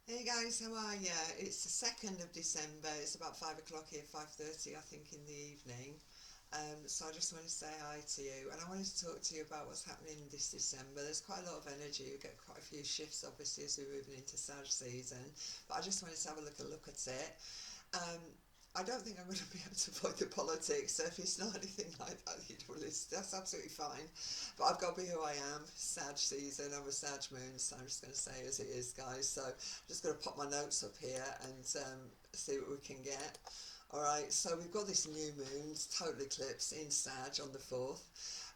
Hey guys, how are you? It's the 2nd of December. It's about 5 o'clock here, 5:30 I think in the evening. So I just want to say hi to you, and I wanted to talk to you about what's happening this December. There's quite a lot of energy. We get quite a few shifts obviously as we're moving into Sag season, but I just wanted to have a look at it. Um, I don't think I'm going to be able to avoid the politics, so if it's not anything like that, that's absolutely fine. But I've got to be who I am. Sag season, I'm a Sag moon, so I'm just going to say as it is, guys. So I'm just going to pop my notes up here and see what we can get. Alright, so we've got this new moon, total eclipse in Sag on the 4th.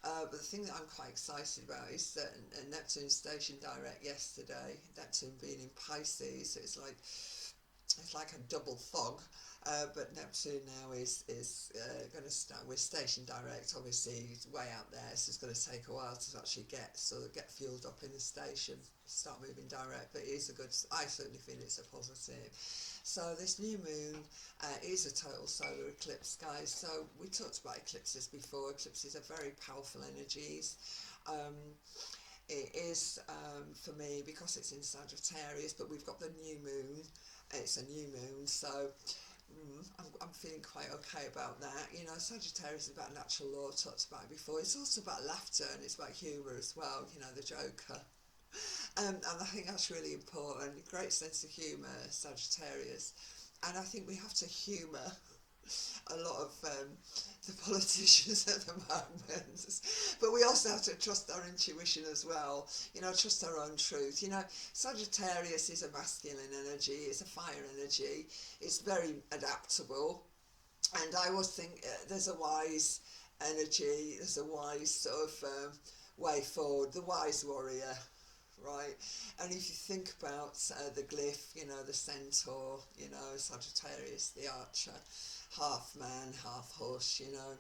But the thing that I'm quite excited about is that Neptune stationed direct yesterday, Neptune being in Pisces, so it's like a double fog. But Neptune now is going to start. We're station direct, obviously, it's way out there, so it's going to take a while to actually get fueled up in the station, start moving direct. But it is a good. I certainly feel it's a positive. So this new moon is a total solar eclipse, guys. So we talked about eclipses before. Eclipses are very powerful energies. Um, it is for me because it's in Sagittarius, but we've got the new moon. It's a new moon, so I'm feeling quite okay about that. You know, Sagittarius is about natural law, I've talked about it before. It's also about laughter and it's about humour as well, you know, the Joker. And I think that's really important. Great sense of humour, Sagittarius. And I think we have to humour a lot of the politicians at the moment. But we also have to trust our intuition as well, you know, trust our own truth. You know, Sagittarius is a masculine energy, it's a fire energy, it's very adaptable. And I always think there's a wise energy, there's a wise sort of way forward, the wise warrior, right? And if you think about the glyph, you know, the centaur, you know, Sagittarius, the archer, half man, half horse, you know,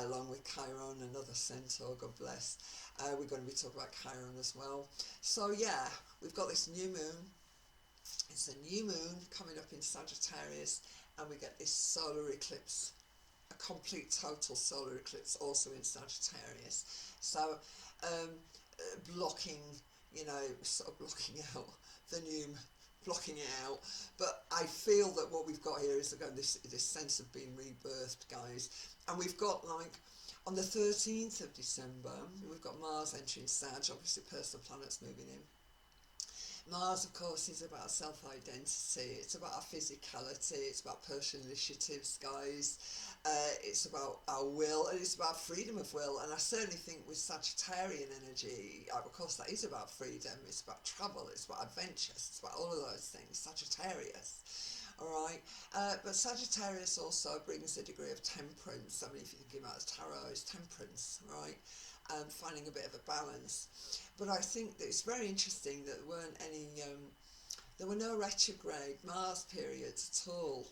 along with Chiron, another centaur, God bless. We're going to be talking about Chiron as well. So, yeah, we've got this new moon. It's a new moon coming up in Sagittarius, and we get this solar eclipse, a complete total solar eclipse also in Sagittarius. So, um, blocking, you know, sort of blocking out the new, blocking it out. But I feel that what we've got here is again this sense of being rebirthed, guys. And we've got like on the 13th of December, we've got Mars entering Sag, obviously personal planets moving in. Mars, of course, is about self-identity. It's about our physicality. It's about personal initiatives, guys. It's about our will, and it's about freedom of will. And I certainly think with Sagittarian energy, of course, that is about freedom. It's about travel. It's about adventures. It's about all of those things. Sagittarius. All right, but Sagittarius also brings a degree of temperance. I mean, if you're thinking about tarot, it's temperance, right? Finding a bit of a balance. But I think that it's very interesting that there were no retrograde Mars periods at all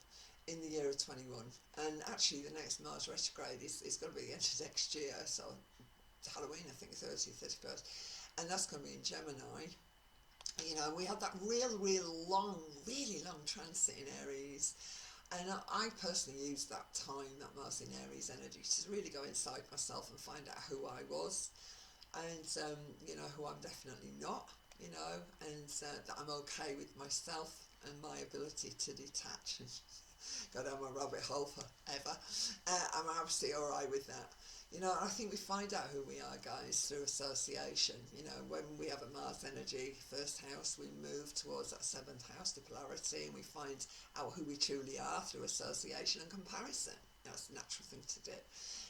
in the year of 21. And actually, the next Mars retrograde is going to be the end of next year, so Halloween, I think, 30th, 31st. And that's going to be in Gemini. You know, we had that really long transit in Aries. And I personally used that time, that Mars in Aries energy, to really go inside myself and find out who I was and, you know, who I'm definitely not, you know, and that I'm okay with myself and my ability to detach and go down my rabbit hole forever. I'm absolutely alright with that. You know, I think we find out who we are, guys, through association. You know, when we have a Mars energy, first house, we move towards that 7th house, the polarity, and we find out who we truly are through association and comparison. You know, it's a natural thing to do.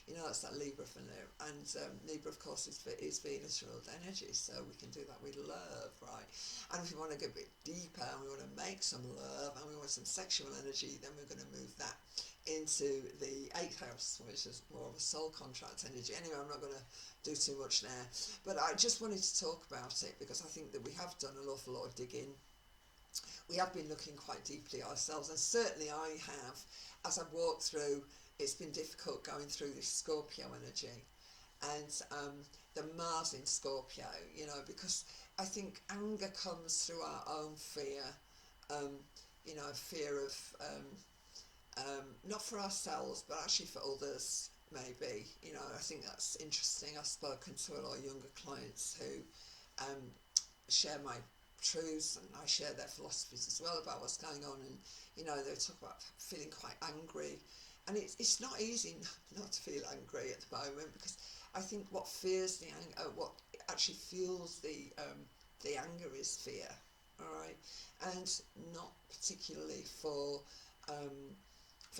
You know, that's that Libra for now. And Libra, of course, is Venus ruled energy, so we can do that with love, right? And if we want to go a bit deeper and we want to make some love and we want some sexual energy, then we're going to move that into the 8th house, which is more of a soul contract energy. Anyway, I'm not going to do too much there. But I just wanted to talk about it because I think that we have done an awful lot of digging. We have been looking quite deeply ourselves, and certainly I have. As I've walked through, it's been difficult going through this Scorpio energy and the Mars in Scorpio, you know, because I think anger comes through our own fear, um, you know, fear of not for ourselves, but actually for others, maybe. You know, I think that's interesting. I've spoken to a lot of younger clients who share my truths, and I share their philosophies as well about what's going on. And you know, they talk about feeling quite angry, and it's not easy not to feel angry at the moment, because I think what fears the anger, what actually fuels the anger is fear. All right, and not particularly for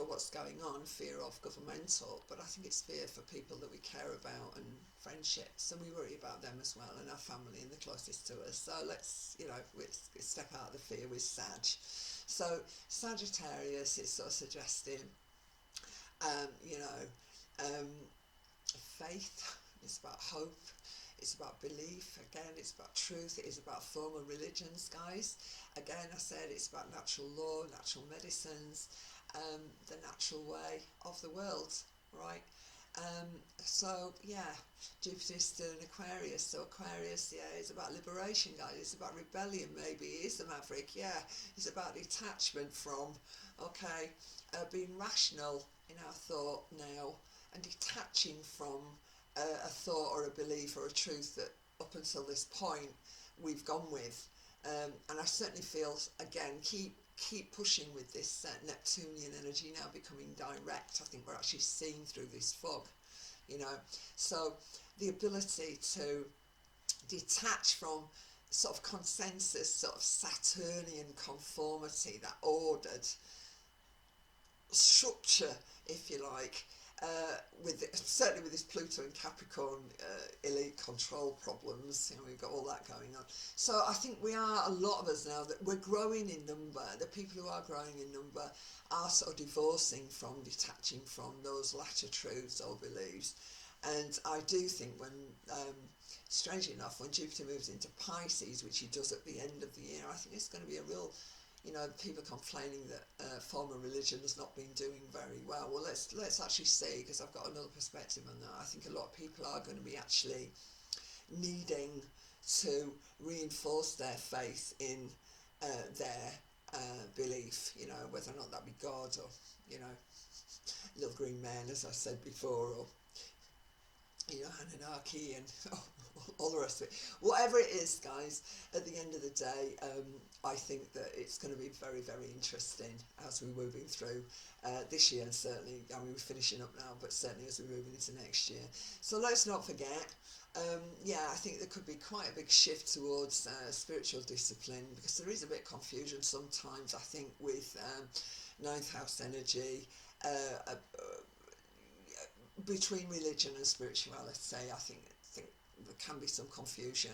what's going on, fear of governmental, but I think it's fear for people that we care about, and friendships, and we worry about them as well, and our family and the closest to us. So let's, you know, step out of the fear with Sag. So Sagittarius is sort of suggesting, you know, faith. It's about hope. It's about belief. Again, it's about truth. It is about formal religions, guys. Again, I said it's about natural law, natural medicines, the natural way of the world, right? So yeah, Jupiter's still in Aquarius. So Aquarius, yeah, is about liberation, guys. It's about rebellion. Maybe it is the maverick. Yeah, it's about detachment from, okay, being rational in our thought now, and detaching from a thought or a belief or a truth that up until this point we've gone with. And I certainly feel, again, keep pushing with this Neptunian energy now becoming direct. I think we're actually seeing through this fog, you know. So the ability to detach from sort of consensus, sort of Saturnian conformity, that ordered structure, if you like, certainly with this Pluto and Capricorn elite control problems, you know, we've got all that going on. So I think we are, a lot of us now, that we're growing in number. The people who are growing in number are sort of divorcing, detaching from those latter truths or beliefs. And I do think when, strangely enough, when Jupiter moves into Pisces, which he does at the end of the year, I think it's going to be a real, you know, people complaining that formal religion has not been doing very well. Well, let's actually see, because I've got another perspective on that. I think a lot of people are going to be actually needing to reinforce their faith in their belief, you know, whether or not that be God, or, you know, little green man, as I said before, or, you know, Anunnaki, and all the rest of it. Whatever it is, guys, at the end of the day, I think that it's going to be very, very interesting as we're moving through this year, and certainly, I mean, we're finishing up now, but certainly as we're moving into next year. So let's not forget, yeah, I think there could be quite a big shift towards spiritual discipline, because there is a bit of confusion sometimes, I think, with ninth house energy, between religion and spirituality. I think there can be some confusion,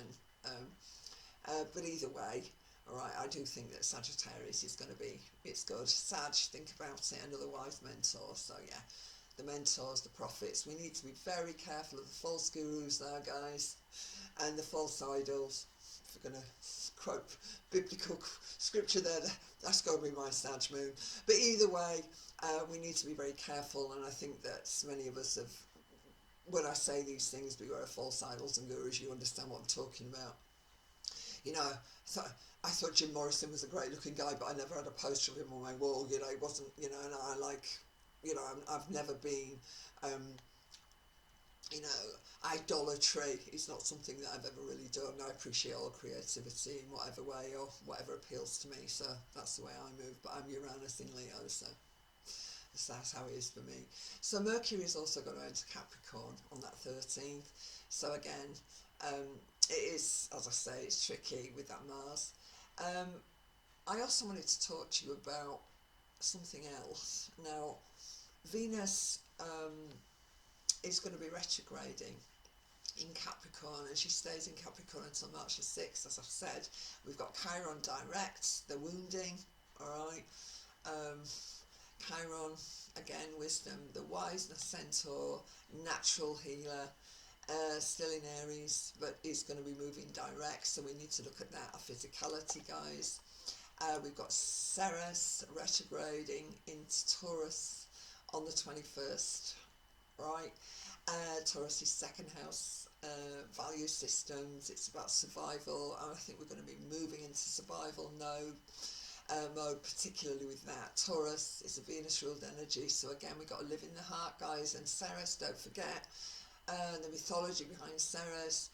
but either way, all right, I do think that Sagittarius is going to be, it's good. Sag, think about it, another wise mentor. So yeah, the mentors, the prophets, we need to be very careful of the false gurus there, guys, and the false idols. If we're going to quote biblical scripture there, that's going to be my Sag moon. But either way, we need to be very careful, and I think that many of us have, when I say these things, beware of false idols and gurus, you understand what I'm talking about. You know, I thought Jim Morrison was a great looking guy, but I never had a poster of him on my wall, you know, it wasn't, you know, and I like, you know, I've never been, you know, idolatry is not something that I've ever really done. I appreciate all creativity in whatever way or whatever appeals to me, so that's the way I move. But I'm Uranus in Leo, so that's how it is for me. So Mercury is also going to enter Capricorn on that 13th. So again, it is, as I say, it's tricky with that Mars. I also wanted to talk to you about something else. Now, Venus is going to be retrograding in Capricorn, and she stays in Capricorn until March the 6th, as I've said. We've got Chiron direct, the wounding, alright. Chiron, again, wisdom, the wiseness centaur, natural healer, still in Aries, but is going to be moving direct, so we need to look at that, our physicality, guys. We've got Ceres retrograding into Taurus on the 21st, right? Taurus is second house, value systems, it's about survival, and I think we're going to be moving into survival mode, particularly with that. Taurus is a Venus ruled energy, so again, we've got to live in the heart, guys. And Ceres, don't forget, the mythology behind Ceres,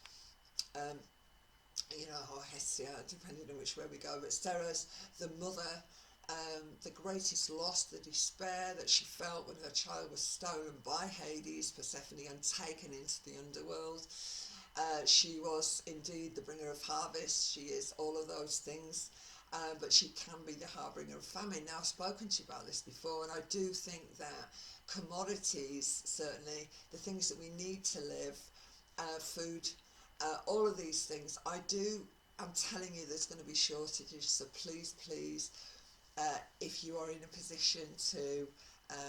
or Hesia, depending on which way we go. But Ceres, the mother, the greatest loss, the despair that she felt when her child was stolen by Hades, Persephone, and taken into the underworld. She was indeed the bringer of harvest. She is all of those things. But she can be the harbinger of famine. Now, I've spoken to you about this before, and I do think that commodities, certainly, the things that we need to live, food, all of these things, I'm telling you there's going to be shortages, so please, please, if you are in a position to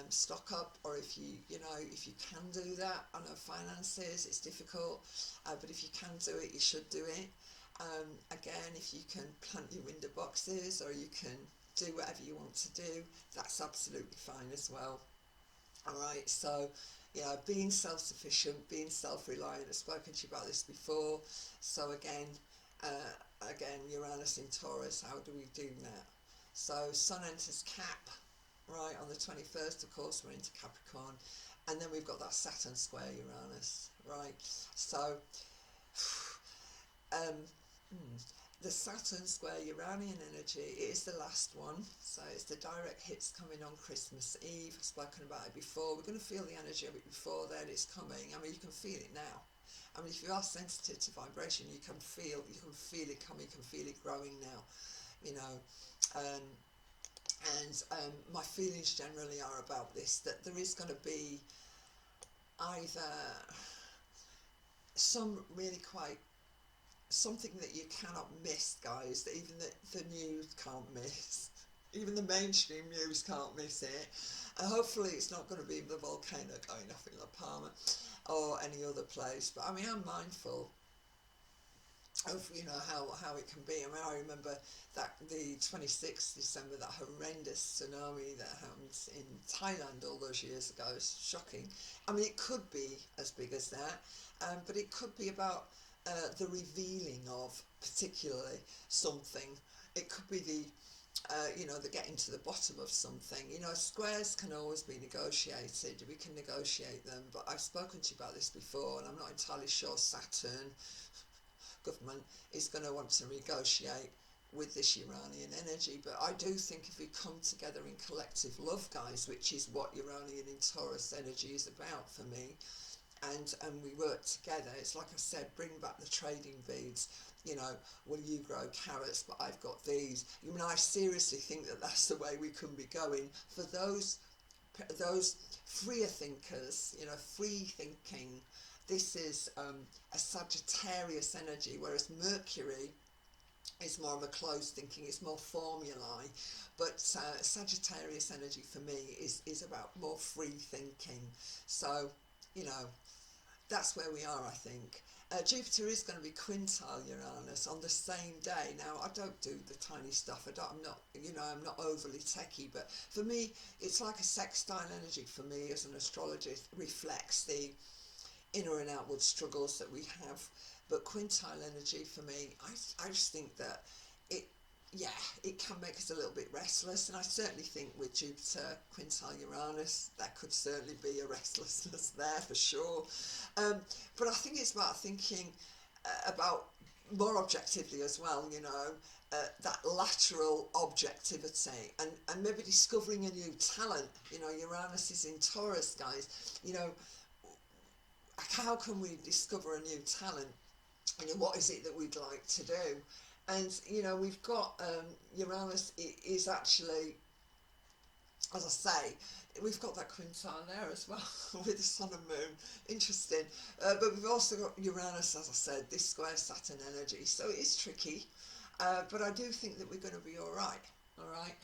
stock up, or if if you can do that. I know finances, it's difficult, but if you can do it, you should do it. Again, if you can plant your window boxes, or you can do whatever you want to do, that's absolutely fine as well. Alright, so being self-sufficient, being self-reliant, I've spoken to you about this before. So again, Uranus in Taurus, how do we do that? So Sun enters Cap, right, on the 21st, of course, we're into Capricorn, and then we've got that Saturn square Uranus, right? So, the Saturn square Uranian energy is the last one, so it's the direct hits coming on Christmas Eve. I've spoken about it before. We're going to feel the energy of it before then. It's coming. I mean, you can feel it now. I mean, if you are sensitive to vibration, you can feel it coming. You can feel it growing now. My feelings generally are about this, that there is going to be either some really quite something that you cannot miss, guys, that even the news can't miss. Even the mainstream news can't miss it. And hopefully it's not going to be the volcano going off in La Palma or any other place. But I mean, I'm mindful of how it can be. I mean, I remember that the 26th December, that horrendous tsunami that happened in Thailand all those years ago. It's shocking. I mean, it could be as big as that, but it could be about the revealing of particularly something. It could be the getting to the bottom of something. Squares can always be negotiated. We can negotiate them, but I've spoken to you about this before, and I'm not entirely sure Saturn government is going to want to negotiate with this Uranian energy. But I do think if we come together in collective love, guys, which is what Uranian in Taurus energy is about for me, and we work together. It's like I said, bring back the trading beads. Will you grow carrots, but I've got these. I seriously think that that's the way we can be going. For those freer thinkers, free thinking, this is a Sagittarius energy, whereas Mercury is more of a closed thinking, it's more formulae. But Sagittarius energy for me is about more free thinking. So, that's where we are, I think. Jupiter is going to be quintile Uranus on the same day. Now, I don't do the tiny stuff. I'm not overly techie, but for me, it's like a sextile energy. For me, as an astrologist, reflects the inner and outward struggles that we have. But quintile energy for me, I just think that it can make us a little bit restless, and I certainly think with Jupiter quintile Uranus, there could certainly be a restlessness there for sure. But I think it's about thinking about more objectively as well, that lateral objectivity, and maybe discovering a new talent. Uranus is in Taurus, guys. How can we discover a new talent? What is it that we'd like to do? And we've got Uranus is actually, as I say, we've got that quintile there as well with the Sun and Moon. Interesting. But we've also got Uranus, as I said, this square Saturn energy. So it is tricky, but I do think that we're going to be all right.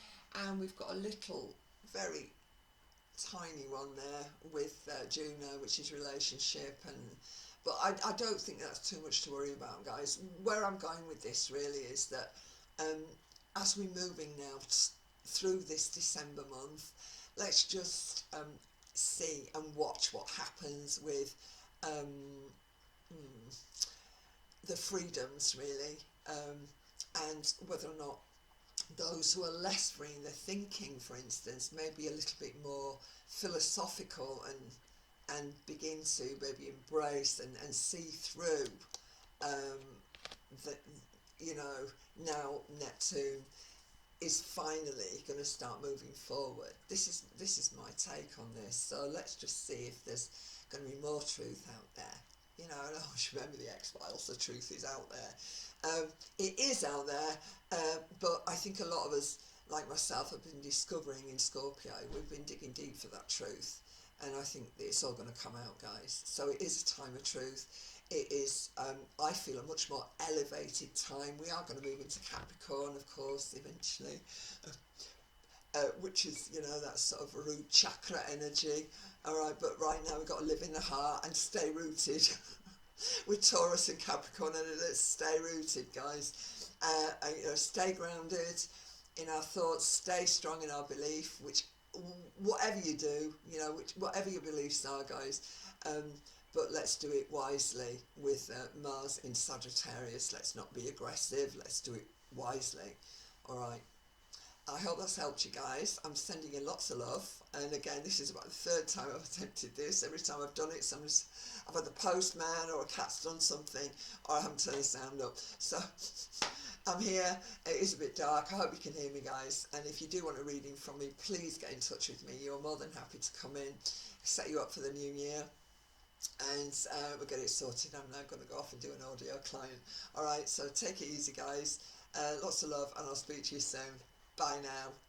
And we've got a little, very tiny one there with Juno, which is relationship, but I don't think that's too much to worry about, guys. Where I'm going with this really is that as we're moving now through this December month, let's just see and watch what happens with the freedoms, really, and whether or not those who are less free in their thinking, for instance, may be a little bit more philosophical and begin to maybe embrace and see through that, you know, now Neptune is finally going to start moving forward. This is my take on this. So let's just see if there's going to be more truth out there. You know, and I always remember the X-Files, the truth is out there. It is out there, but I think a lot of us, like myself, have been discovering in Scorpio, we've been digging deep for that truth. And I think it's all going to come out, guys. So it is a time of truth. It is, I feel, a much more elevated time. We are going to move into Capricorn, of course, eventually, which is, you know, that sort of root chakra energy. All right, but right now we've got to live in the heart and stay rooted. With Taurus and Capricorn, and let's stay rooted, guys. And, you know, stay grounded in our thoughts, stay strong in our belief, which whatever you do, you know, whatever your beliefs are, guys. But let's do it wisely with Mars in Sagittarius. Let's not be aggressive. Let's do it wisely. All right. I hope that's helped you guys. I'm sending you lots of love. And again, this is about the third time I've attempted this. Every time I've done it, I've had the postman or a cat's done something, or I haven't turned the sound up. So I'm here. It is a bit dark. I hope you can hear me, guys. And if you do want a reading from me, please get in touch with me. You're more than happy to come in, set you up for the new year. And we'll get it sorted. I'm now going to go off and do an audio client. All right, so take it easy, guys. Lots of love, and I'll speak to you soon. Bye now.